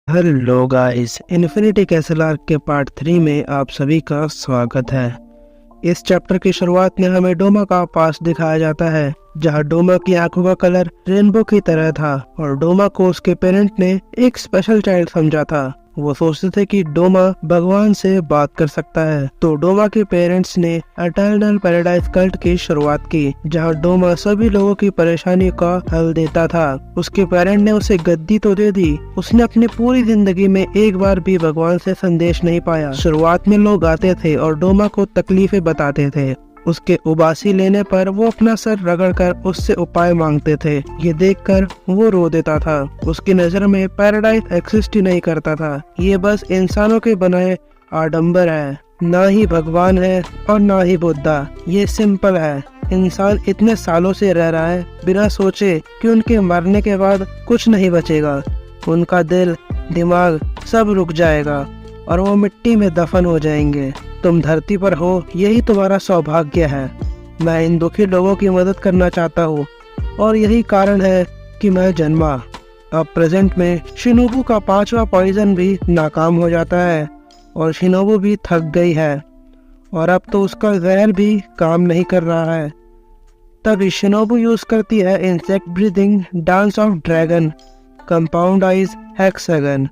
Hello guys, infinity castle arc के part 3 में आप सभी का स्वागत है। इस चैप्टर की शुरुआत में हमें डोमा का पास्ट दिखाया जाता है, जहां डोमा की आंखों का कलर रेनबो की तरह था और डोमा को उसके पेरेंट ने एक स्पेशल चाइल्ड समझा था। वो सोचते थे कि डोमा भगवान से बात कर सकता है, तो डोमा के पेरेंट्स ने एटर्नल पैराडाइज कल्ट की शुरुआत की, जहां डोमा सभी लोगों की परेशानी का हल देता था। उसके पेरेंट ने उसे गद्दी तो दे दी, उसने अपनी पूरी जिंदगी में एक बार भी भगवान से संदेश नहीं पाया। शुरुआत में लोग आते थे और डोमा को तकलीफें बताते थे। उसके उबासी लेने पर वो अपना सर रगड़कर उससे उपाय मांगते थे। ये देखकर वो रो देता था। उसकी नजर में पैराडाइज एक्सिस्ट ही नहीं करता था। ये बस इंसानों के बनाए आडंबर है, ना ही भगवान है और ना ही बुद्धा। ये सिंपल है। इंसान इतने सालों से रह रहा है बिना सोचे कि उनके मरने के बाद कुछ नहीं बचेगा। उनका दिल, दिमाग सब रुक जाएगा और वो मिट्टी में दफन हो जाएंगे। तुम धरती पर हो, यही तुम्हारा सौभाग्य है। मैं इन दुखी लोगों की मदद करना चाहता हूँ और यही कारण है कि मैं जन्मा। अब प्रेजेंट में शिनोबू का 5वां पॉइजन भी नाकाम हो जाता है और शिनोबू भी थक गई है और अब तो उसका जहर भी काम नहीं कर रहा है। तभी शिनोबू यूज करती है insect breathing dance of dragon compound eyes hexagon,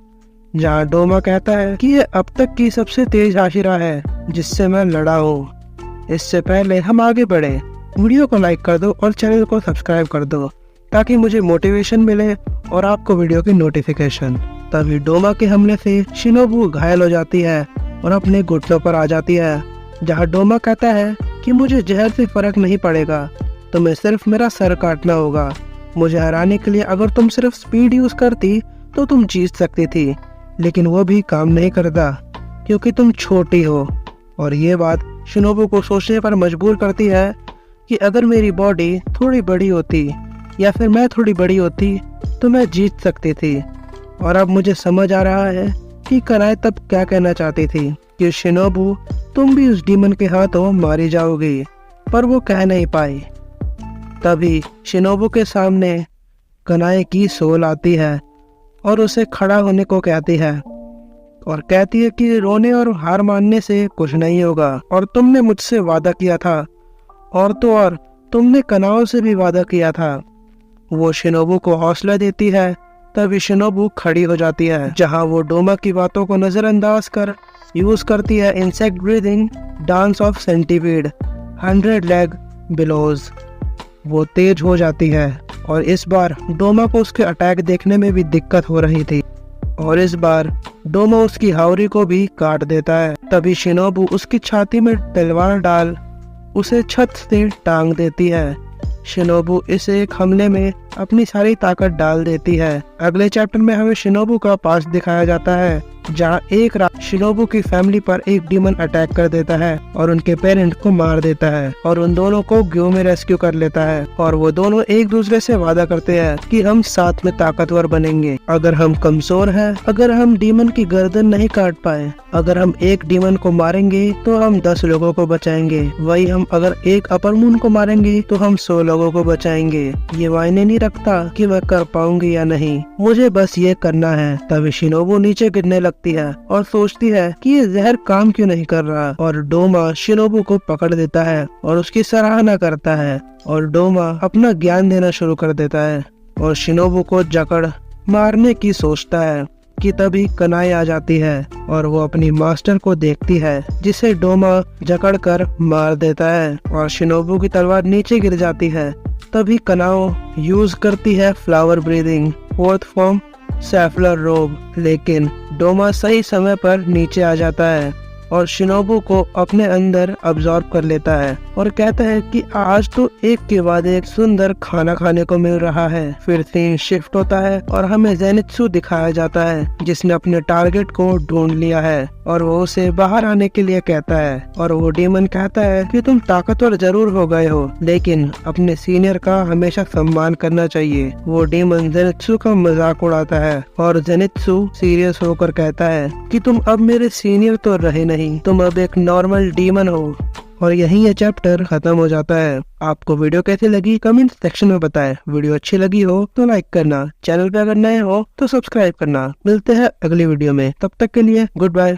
जहाँ डोमा कहता है कि ये अब तक की सबसे तेज आशिरा है जिससे मैं लड़ा हूँ। इससे पहले हम आगे बढ़े, वीडियो को लाइक कर दो और चैनल को सब्सक्राइब कर दो ताकि मुझे मोटिवेशन मिले और आपको वीडियो की नोटिफिकेशन। तभी डोमा के हमले से शिनोबू घायल हो जाती है और अपने घुटनों पर आ जाती है, जहाँ डोमा कहता है कि मुझे जहर से फर्क नहीं पड़ेगा, तुम्हें सिर्फ मेरा सर काटना होगा। मुझे हराने के लिए अगर तुम सिर्फ स्पीड यूज करती तो तुम जीत सकती थी, लेकिन वो भी काम नहीं करता क्योंकि तुम छोटी हो। और ये बात शिनोबू को सोचने पर मजबूर करती है कि अगर मेरी बॉडी थोड़ी बड़ी होती या फिर मैं थोड़ी बड़ी होती तो मैं जीत सकती थी। और अब मुझे समझ आ रहा है कि कनाए तब क्या कहना चाहती थी कि शिनोबू तुम भी उस डीमन के हाथों मारी जाओगी, पर वो कह नहीं पाई। तभी शिनोबू के सामने कनाए की सोल आती है और उसे खड़ा होने को कहती है और कहती है कि रोने और हार मानने से कुछ नहीं होगा और तुमने मुझसे वादा किया था और तो और तुमने कनाओं से भी वादा किया था। वो शिनोबू को हौसला देती है। तभी शिनोबू खड़ी हो जाती है, जहां वो डोमा की बातों को नजरअंदाज कर यूज करती है insect breathing dance of centipede 100 leg bellows. वो तेज हो जाती है और इस बार डोमा को उसके अटैक देखने में भी दिक्कत हो रही थी और इस बार डोमा उसकी हावरी को भी काट देता है। तभी शिनोबू उसकी छाती में तलवार डाल उसे छत से टांग देती है। शिनोबू इस एक हमले में अपनी सारी ताकत डाल देती है। अगले चैप्टर में हमें शिनोबू का पास्ट दिखाया जाता है, जहाँ एक रात शिनोबू की फैमिली पर एक डीमन अटैक कर देता है और उनके पेरेंट को मार देता है और उन दोनों को ग्यो में रेस्क्यू कर लेता है। और वो दोनों एक दूसरे से वादा करते हैं कि हम साथ में ताकतवर बनेंगे। अगर हम कमजोर हैं, अगर हम डीमन की गर्दन नहीं काट पाए, अगर हम एक डीमन को मारेंगे तो हम 10 लोगों को बचाएंगे, वही हम अगर एक अपर मून को मारेंगे तो हम 100 लोगों को बचाएंगे। ये मायने नहीं रखता कि मैं कर पाऊंगी या नहीं, मुझे बस ये करना है। तभी शिनोबू नीचे गिरने लगती है और सोचती है कि ये जहर काम क्यों नहीं कर रहा और डोमा शिनोबू को पकड़ देता है और उसकी सराहना करता है और डोमा अपना ज्ञान देना शुरू कर देता है और शिनोबू को जकड़ मारने की सोचता है कि तभी कनाई आ जाती है और वो अपनी मास्टर को देखती है, जिसे डोमा जकड़ कर मार देता है और शिनोबू की तलवार नीचे गिर जाती है। तभी कनाओ यूज करती है फ्लावर ब्रीदिंग 4th फॉर्म सैफलर रोब, लेकिन डोमा सही समय पर नीचे आ जाता है और शिनोबू को अपने अंदर अब्सॉर्ब कर लेता है और कहता है कि आज तो एक के बाद एक सुंदर खाना खाने को मिल रहा है। फिर सीन शिफ्ट होता है और हमें जेनित्सु दिखाया जाता है, जिसने अपने टारगेट को ढूंढ लिया है और वो उसे बाहर आने के लिए कहता है और वो डीमन कहता है कि तुम ताकतवर जरूर हो गए हो, लेकिन अपने सीनियर का हमेशा सम्मान करना चाहिए। वो डीमन जेनित्सु का मजाक उड़ाता है और जेनित्सु सीरियस होकर कहता है कि तुम अब मेरे सीनियर तो रहे नहीं, तुम अब एक नॉर्मल डीमन हो और यहीं ये चैप्टर खत्म हो जाता है। आपको वीडियो कैसी लगी कमेंट सेक्शन में बताएं। वीडियो अच्छी लगी हो तो लाइक करना, चैनल पे अगर नए हो तो सब्सक्राइब करना। मिलते हैं अगली वीडियो में, तब तक के लिए गुड बाय।